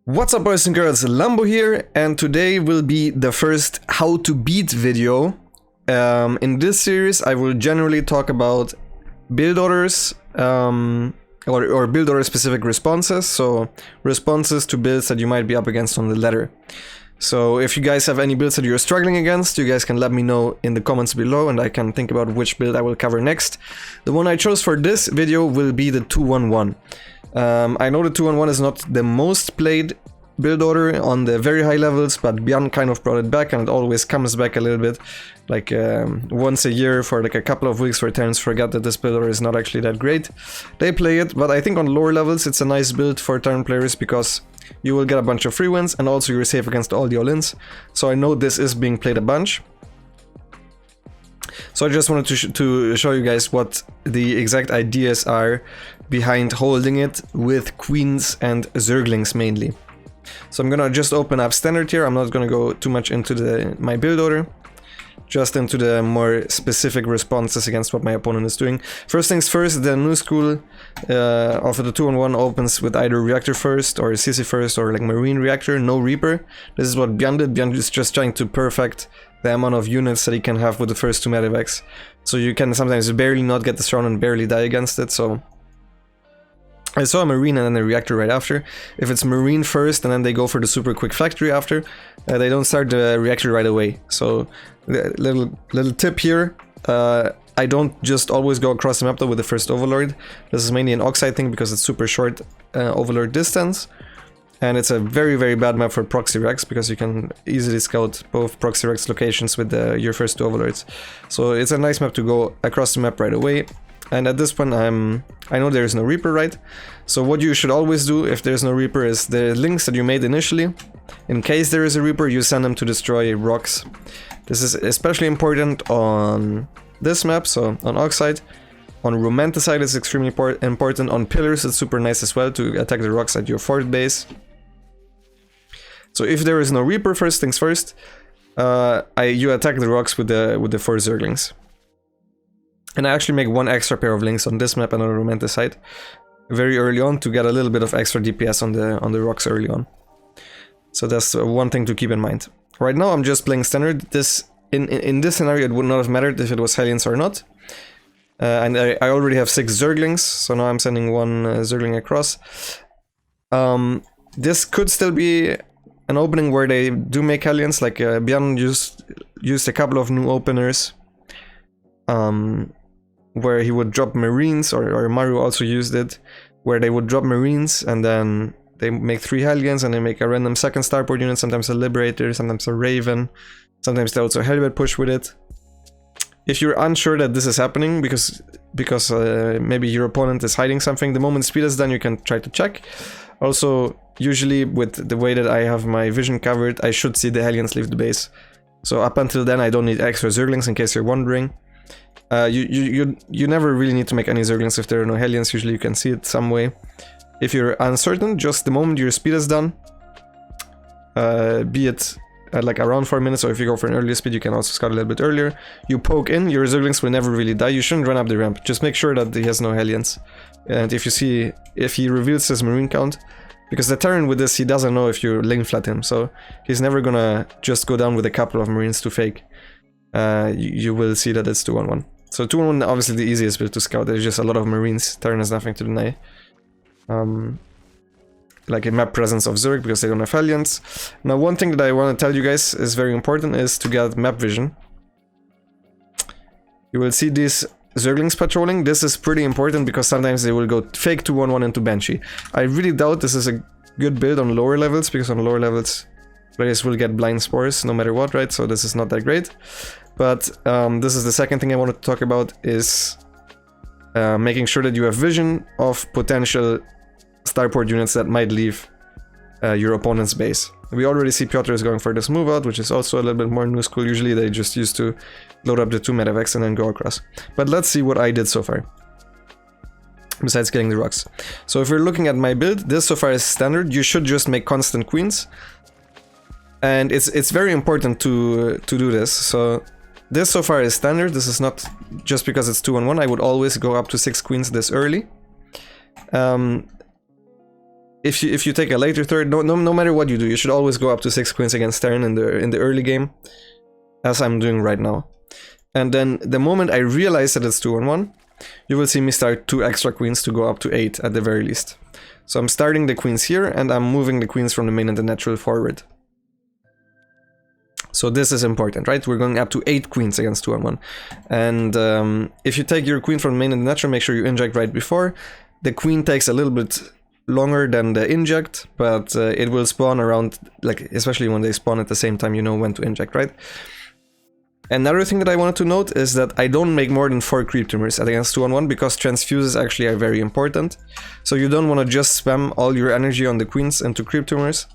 What's up, boys and girls, Lambo here, and today will be the first how to beat video. In this series I will generally talk about build orders or build order specific responses, so responses to builds that you might be up against on the ladder. So if you guys have any builds that you're struggling against, you guys can let me know in the comments below and I can think about which build I will cover next. The one I chose for this video will be the 2-1-1. I know the 2-1-1 is not the most played build order on the very high levels, but Björn kind of brought it back and it always comes back a little bit, like once a year for like a couple of weeks where Terrans forget that this build order is not actually that great. They play it, but I think on lower levels it's a nice build for Terran players because you will get a bunch of free wins and also you're safe against all the all-ins. So I know this is being played a bunch. So I just wanted to show you guys what the exact ideas are behind holding it with queens and zerglings mainly. So I'm gonna just open up standard here. I'm not gonna go too much into my build order, just into the more specific responses against what my opponent is doing. First things first, the new school of the 2-1-1 opens with either reactor first or CC first or like marine reactor, no reaper. This is what Björn did. Björn is just trying to perfect the amount of units that he can have with the first two medevacs. So you can sometimes barely not get this round and barely die against it. So I saw a marine and then a reactor right after. If it's marine first and then they go for the super quick factory after, they don't start the reactor right away. So little tip here, I don't just always go across the map though with the first overlord. This is mainly an oxide thing because it's super short overlord distance. And it's a very bad map for proxy rex because you can easily scout both proxy rex locations with your first two overlords. So it's a nice map to go across the map right away. And at this point I know there is no Reaper, right? So what you should always do if there's no Reaper is the links that you made initially. In case there is a Reaper, you send them to destroy rocks. This is especially important on this map, so on Oxide. On Romanticide it's extremely important. On Pillars it's super nice as well to attack the rocks at your fort base. So if there is no Reaper, first things first, you attack the rocks with the 4 Zerglings. And I actually make one extra pair of links on this map and on the Romanticide very early on to get a little bit of extra DPS on the rocks early on. So that's one thing to keep in mind. Right now I'm just playing standard. In this scenario it would not have mattered if it was Hellions or not. And I already have 6 Zerglings, so now I'm sending one Zergling across. This could still be an opening where they do make Hellions, like Björn used a couple of new openers. Where he would drop Marines, or Mario also used it, where they would drop Marines and then they make 3 Hellions and they make a random second starport unit, sometimes a Liberator, sometimes a Raven, sometimes they also Helibet push with it. If you're unsure that this is happening because maybe your opponent is hiding something, the moment speed is done you can try to check. Also, usually with the way that I have my vision covered, I should see the Hellions leave the base. So up until then I don't need extra Zerglings, in case you're wondering. You never really need to make any Zerglings if there are no Hellions. Usually you can see it some way. If you're uncertain, just the moment your speed is done, be it like around 4 minutes, or if you go for an earlier speed you can also scout a little bit earlier. You poke in, your Zerglings will never really die. You shouldn't run up the ramp, just make sure that he has no Hellions. And if he reveals his marine count, because the Terran with this, he doesn't know if you lane flat him, so he's never gonna just go down with a couple of Marines to fake. You will see that it's 2-1-1. So 2-1-1 obviously the easiest build to scout. There's just a lot of Marines. Terran has nothing to deny. Like a map presence of Zerg because they don't have Hellions. Now one thing that I want to tell you guys is very important is to get map vision. You will see these Zerglings patrolling. This is pretty important because sometimes they will go fake 2-1-1 into Banshee. I really doubt this is a good build on lower levels, because on lower levels players will get blind spores no matter what, right? So this is not that great. But this is the second thing I wanted to talk about, is making sure that you have vision of potential starport units that might leave your opponent's base. We already see Piotr is going for this move out, which is also a little bit more new school. Usually they just used to load up the 2 medevacs and then go across. But let's see what I did so far, besides getting the rocks. So if you're looking at my build, this so far is standard. You should just make constant queens. And it's very important to do this. So this so far is standard. This is not just because it's 2-1-1. I would always go up to 6 queens this early. if you take a later turn, no matter what you do, you should always go up to 6 queens against Terran in the early game, as I'm doing right now. And then the moment I realize that it's 2-on-1, you will see me start 2 extra queens to go up to 8 at the very least. So I'm starting the queens here, and I'm moving the queens from the main and the natural forward. So this is important, right? We're going up to 8 queens against 2-on-1. And if you take your queen from the main and the natural, make sure you inject right before. The queen takes a little bit longer than the inject, but it will spawn around, like, especially when they spawn at the same time, you know when to inject, right? Another thing that I wanted to note is that I don't make more than 4 creep tumors against 2-on-1 because transfuses actually are very important. So you don't want to just spam all your energy on the queens into creep tumors,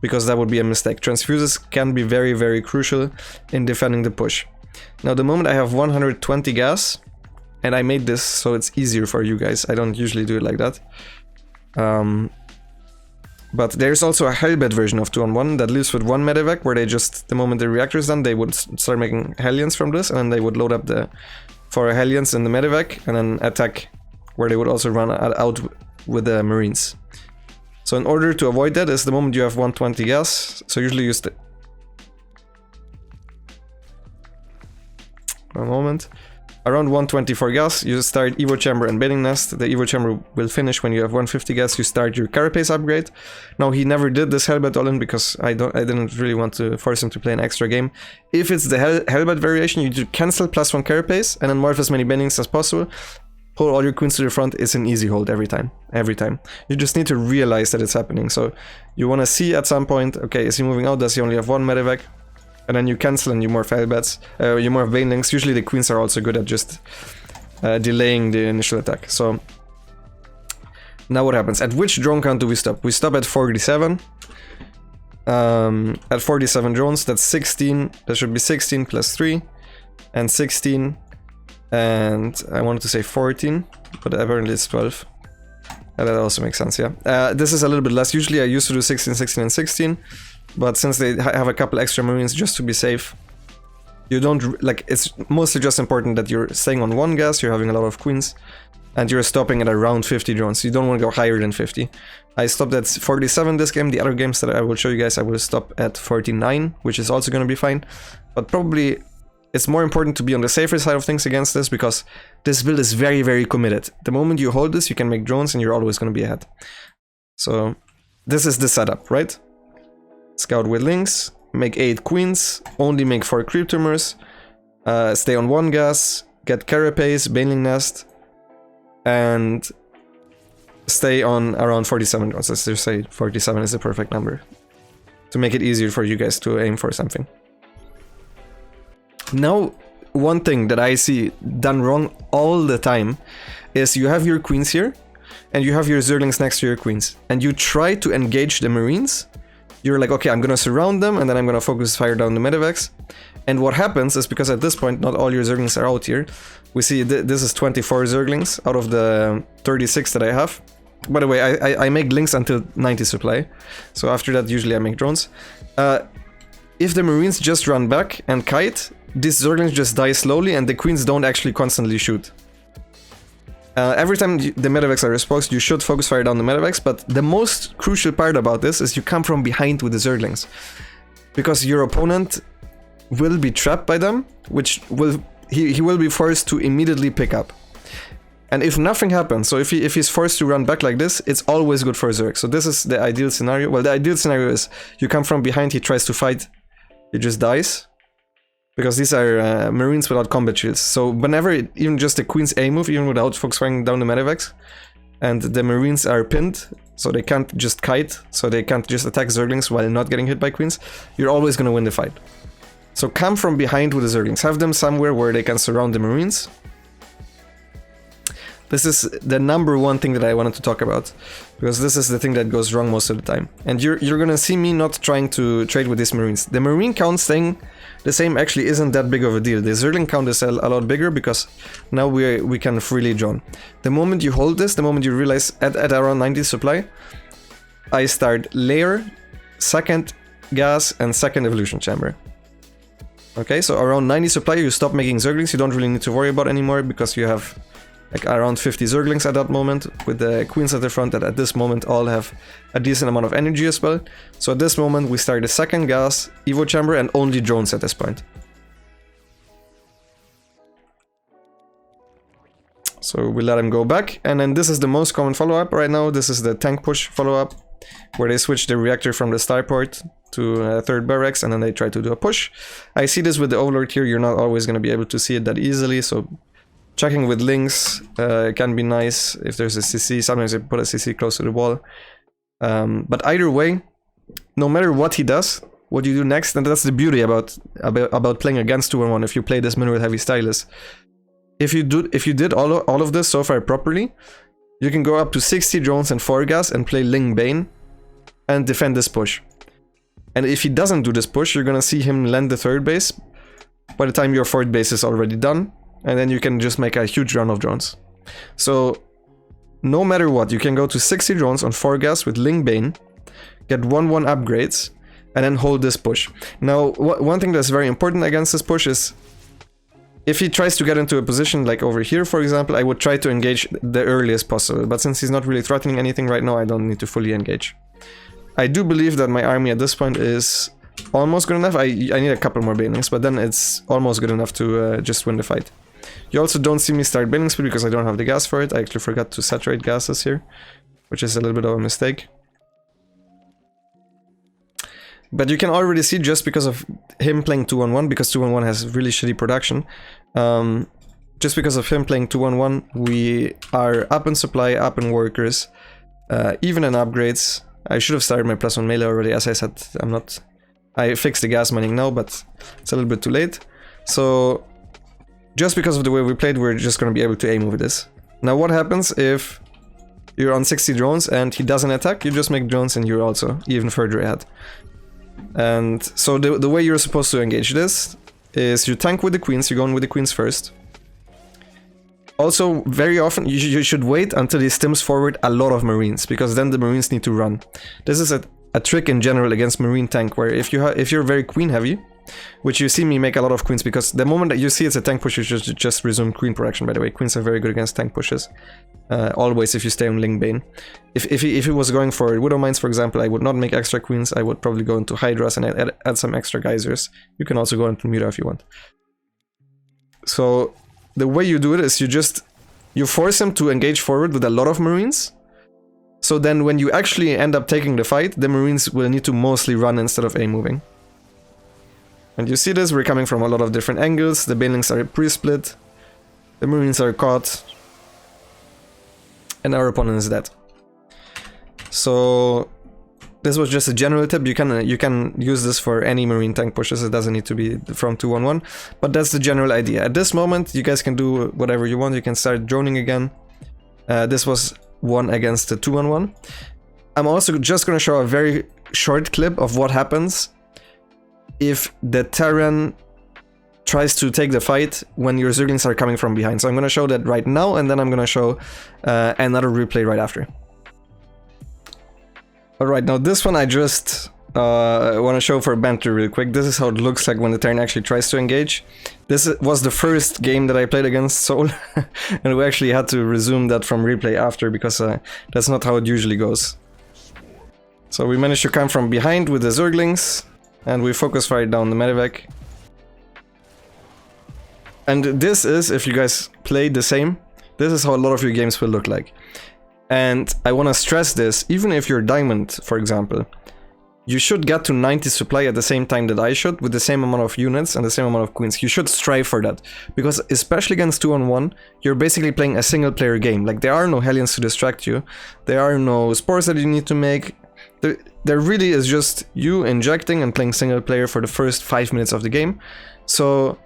because that would be a mistake. Transfuses can be very, very crucial in defending the push. Now, the moment I have 120 gas, and I made this so it's easier for you guys, I don't usually do it like that. But there's also a Hellbat version of 2-on-1 that lives with 1 medevac, where they just, the moment the reactor is done, they would start making Hellions from this, and then they would load up the 4 Hellions in the medevac, and then attack, where they would also run out with the Marines. So in order to avoid that is the moment you have 120 gas, so usually use the... One moment. Around 124 gas, you start Evo Chamber and Baiting Nest. The Evo Chamber will finish when you have 150 gas, you start your Carapace upgrade. Now, he never did this Hellbat all-in because I didn't really want to force him to play an extra game. If it's the Hellbat variation, you do cancel +1 Carapace and then morph as many Bendings as possible. Pull all your queens to the front, it's an easy hold every time. Every time. You just need to realize that it's happening. So you want to see at some point, okay, is he moving out? Does he only have 1 medevac? And then you cancel and you morph Hellbats. You morph Banelings. Usually the queens are also good at just delaying the initial attack. So now what happens? At which drone count do we stop? We stop at 47. At 47 drones, that's 16. That should be 16 plus 3 and 16. And I wanted to say 14, but apparently it's 12. That also makes sense, yeah. This is a little bit less. Usually I used to do 16, 16, and 16. But since they have a couple extra Marines just to be safe, you don't, like, it's mostly just important that you're staying on 1 gas, you're having a lot of queens, and you're stopping at around 50 drones. You don't want to go higher than 50. I stopped at 47 this game. The other games that I will show you guys, I will stop at 49, which is also going to be fine. But probably it's more important to be on the safer side of things against this, because this build is very, very committed. The moment you hold this, you can make drones and you're always going to be ahead. So this is the setup, right? Scout with links, make 8 queens, only make 4 creep tumors, stay on 1 gas, get Carapace, Baneling Nest, and stay on around 47 drones. Let's just say 47 is the perfect number to make it easier for you guys to aim for something. Now, one thing that I see done wrong all the time is you have your queens here, and you have your Zerglings next to your queens, and you try to engage the Marines. You're like, okay, I'm gonna surround them, and then I'm gonna focus fire down the medevacs. And what happens is, because at this point, not all your Zerglings are out here. We see this is 24 Zerglings out of the 36 that I have. By the way, I make links until 90 supply. So after that, usually I make drones. If the Marines just run back and kite, these Zerglings just die slowly, and the queens don't actually constantly shoot. Every time the medevacs are exposed, you should focus fire down the medevacs, but the most crucial part about this is you come from behind with the Zerglings. Because your opponent will be trapped by them, which will he will be forced to immediately pick up. And if nothing happens, so if he's forced to run back like this, it's always good for Zerg. So this is the ideal scenario. Well, the ideal scenario is you come from behind, he tries to fight, he just dies. Because these are Marines without combat shields. So whenever, even just the Queen's A move, even without focus firing down the medevacs, and the Marines are pinned, so they can't just kite, so they can't just attack Zerglings while not getting hit by Queens, you're always going to win the fight. So come from behind with the Zerglings. Have them somewhere where they can surround the Marines. This is the #1 thing that I wanted to talk about, because this is the thing that goes wrong most of the time. And you're gonna see me not trying to trade with these Marines. The Marine count staying the same actually isn't that big of a deal. The Zergling count is a lot bigger, because now we can freely drone. The moment you hold this, the moment you realize at around 90 supply, I start layer, second gas, and second evolution chamber. Okay, so around 90 supply you stop making Zerglings, you don't really need to worry about anymore, because you have like around 50 Zerglings at that moment, with the queens at the front that at this moment all have a decent amount of energy as well. So at this moment we start the second gas, Evo chamber, and only drones at this point. So we let him go back, and then this is the most common follow-up right now. This is the tank push follow-up, where they switch the reactor from the starport to a third barracks, and then they try to do a push. I see this with the Overlord here, you're not always going to be able to see it that easily, so checking with links can be nice if there's a CC. Sometimes they put a CC close to the wall. But either way, no matter what he does, what you do next, and that's the beauty about playing against 2-on-1 if you play this mineral heavy style is, if you did all of this so far properly, you can go up to 60 drones and 4 gas and play Ling Bane and defend this push. And if he doesn't do this push, you're gonna see him land the third base by the time your fourth base is already done, and then you can just make a huge run of drones. So no matter what, you can go to 60 drones on 4 gas with Ling Bane, get 1-1 upgrades, and then hold this push. Now, one thing that's very important against this push is, if he tries to get into a position like over here, for example, I would try to engage the earliest possible. But since he's not really threatening anything right now, I don't need to fully engage. I do believe that my army at this point is almost good enough. I need a couple more banelings, but then it's almost good enough to just win the fight. You also don't see me start bailing speed because I don't have the gas for it. I actually forgot to saturate gases here, which is a little bit of a mistake. But you can already see, just because of him playing 2-on-1, because 2-on-1 has really shitty production, just because of him playing 2-on-1, we are up in supply, up in workers, even in upgrades. I should have started my +1 melee already, as I said. I fixed the gas mining now, but it's a little bit too late. So just because of the way we played, we're just going to be able to aim with this. Now what happens if you're on 60 drones and he doesn't attack? You just make drones and you're also even further ahead. And so the way you're supposed to engage this is you tank with the queens, you're going with the queens first. Also, very often you should wait until he stims forward a lot of marines, because then the marines need to run. This is a trick in general against marine tank, where if you're very queen heavy, which you see me make a lot of queens, because the moment that you see it's a tank push, you should just resume queen production. By the way, queens are very good against tank pushes. Always, if you stay on Ling Bane. If he was going for Widow Mines, for example, I would not make extra queens. I would probably go into Hydras and add some extra geysers. You can also go into Mira if you want. So the way you do it is you force him to engage forward with a lot of marines. So then when you actually end up taking the fight, the marines will need to mostly run instead of A-moving. And you see this, we're coming from a lot of different angles. The banelings are pre-split. The marines are caught. And our opponent is dead. So this was just a general tip. You can use this for any marine tank pushes. It doesn't need to be from 2-on-1, but that's the general idea. At this moment, you guys can do whatever you want. You can start droning again. This was 1 against the 2-on-1. I'm also just going to show a very short clip of what happens if the Terran tries to take the fight when your Zerglings are coming from behind. So I'm going to show that right now, and then I'm going to show another replay right after. Alright, now this one I just want to show for banter real quick. This is how it looks like when the Terran actually tries to engage. This was the first game that I played against Soul, and we actually had to resume that from replay after, because that's not how it usually goes. So we managed to come from behind with the Zerglings, and we focus fire down the medevac. And this is, if you guys play the same, this is how a lot of your games will look like. And I want to stress this, even if you're diamond, for example, you should get to 90 supply at the same time that I should, with the same amount of units and the same amount of queens. You should strive for that, because especially against 2-on-1, you're basically playing a single player game. Like, there are no Hellions to distract you, there are no spores that you need to make. There really is just you injecting and playing single player for the first 5 minutes of the game. So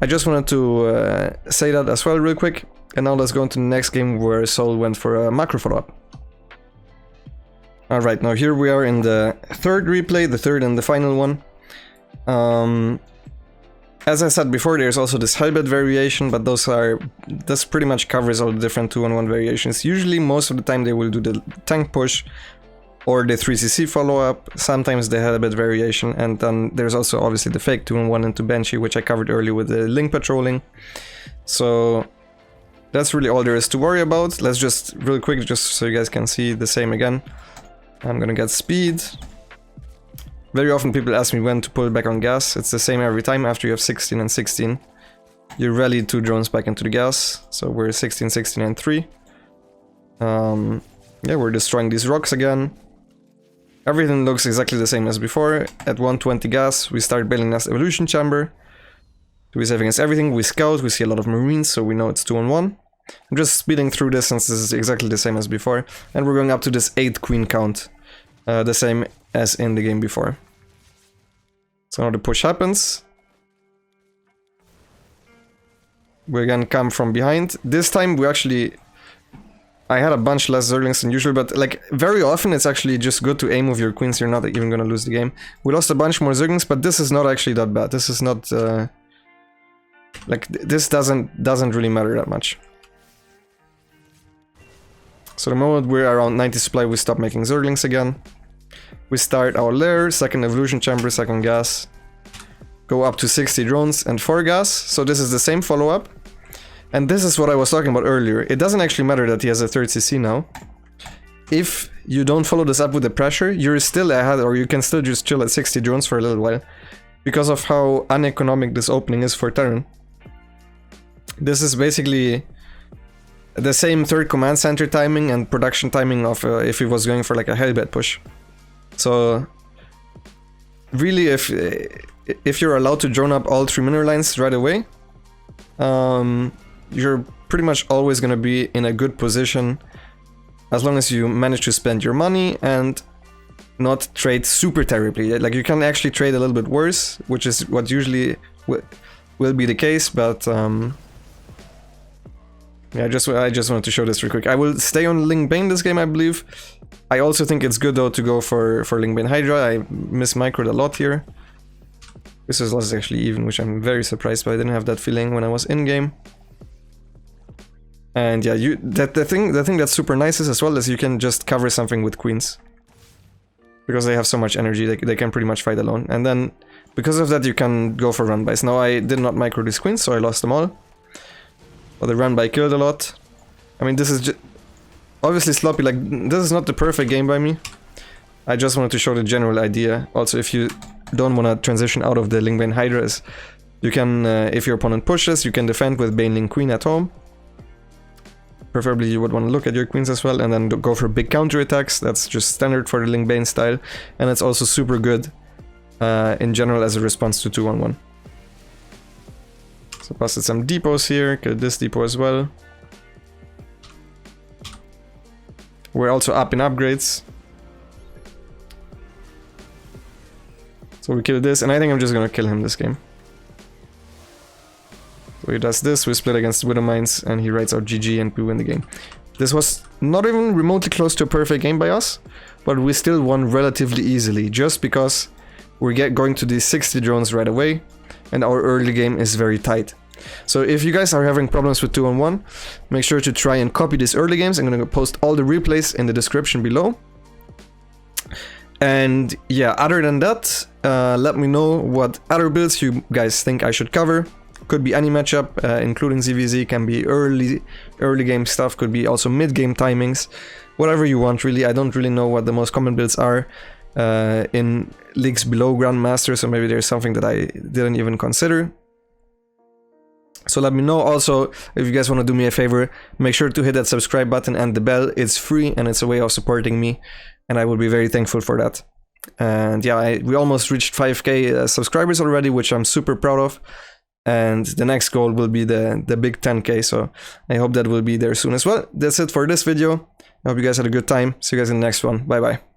I just wanted to say that as well real quick. And now let's go into the next game where Soul went for a macro follow-up. Alright, now here we are in the third replay, the third and the final one. As I said before, there's also this Hellbed variation, but this pretty much covers all the different 2-on-1 variations. Usually, most of the time they will do the tank push or the 3cc follow-up, sometimes the Hellbed variation, and then there's also obviously the fake 2-on-1 into Banshee, which I covered earlier with the link patrolling. So that's really all there is to worry about. Let's just, real quick, just so you guys can see the same again. I'm gonna get speed. Very often people ask me when to pull back on gas. It's the same every time. After you have 16 and 16, you rally 2 drones back into the gas. So we're 16, 16, and 3. Yeah, we're destroying these rocks again. Everything looks exactly the same as before. At 120 gas, we start building this evolution chamber. We save against everything. We scout. We see a lot of marines, so we know it's 2-on-1. I'm just speeding through this since this is exactly the same as before. And we're going up to this 8 queen count. The same as in the game before. So now the push happens. We again come from behind. This time we actually... I had a bunch less Zerglings than usual, but like very often it's actually just good to aim with your queens. You're not even gonna lose the game. We lost a bunch more Zerglings, but this is not actually that bad. This is not... like, this doesn't really matter that much. So the moment we're around 90 supply, we stop making Zerglings again. We start our lair, second evolution chamber, second gas. Go up to 60 drones and 4 gas. So this is the same follow-up. And this is what I was talking about earlier. It doesn't actually matter that he has a 3rd CC now. If you don't follow this up with the pressure, you're still ahead, or you can still just chill at 60 drones for a little while. Because of how uneconomic this opening is for Terran. This is basically the same 3rd command center timing and production timing of if he was going for like a hellbed push. So really, if you're allowed to drone up all 3 mineral lines right away, you're pretty much always going to be in a good position as long as you manage to spend your money and not trade super terribly. Like, you can actually trade a little bit worse, which is what usually will be the case, but yeah, I just wanted to show this real quick. I will stay on Ling Bane this game, I believe. I also think it's good though to go for Ling Bane Hydra. I mismicroed a lot here. This is actually even, which I'm very surprised by. I didn't have that feeling when I was in game. And yeah, the thing that's super nice is as well is you can just cover something with queens. Because they have so much energy, they can pretty much fight alone. And then, because of that, you can go for run-bys. Now, I did not micro these queens, so I lost them all. But the run-by killed a lot. I mean, this is just... obviously sloppy, like, this is not the perfect game by me. I just wanted to show the general idea. Also, if you don't want to transition out of the Ling Bane Hydra, you can, if your opponent pushes, you can defend with Bane Ling Queen at home. Preferably you would want to look at your queens as well, and then go for big counter attacks. That's just standard for the Ling Bane style, and it's also super good in general as a response to 2-on-1. So busted some depots here, killed this depot as well. We're also up in upgrades. So we killed this, and I think I'm just gonna kill him this game. So he does this, we split against Widow Mines, and he writes out GG and we win the game. This was not even remotely close to a perfect game by us, but we still won relatively easily, just because we're going to these 60 drones right away, and our early game is very tight. So if you guys are having problems with 2-on-1, make sure to try and copy these early games. I'm gonna post all the replays in the description below. And yeah, other than that, let me know what other builds you guys think I should cover. Could be any matchup, including ZvT, can be early game stuff, could be also mid-game timings, whatever you want really. I don't really know what the most common builds are in leagues below Grandmaster, so maybe there's something that I didn't even consider. So let me know. Also, if you guys want to do me a favor, make sure to hit that subscribe button and the bell. It's free and it's a way of supporting me, and I will be very thankful for that. And yeah, we almost reached 5k subscribers already, which I'm super proud of. And the next goal will be the big 10k, so I hope that will be there soon as well. That's it for this video. I hope you guys had a good time. See you guys in the next one. Bye bye.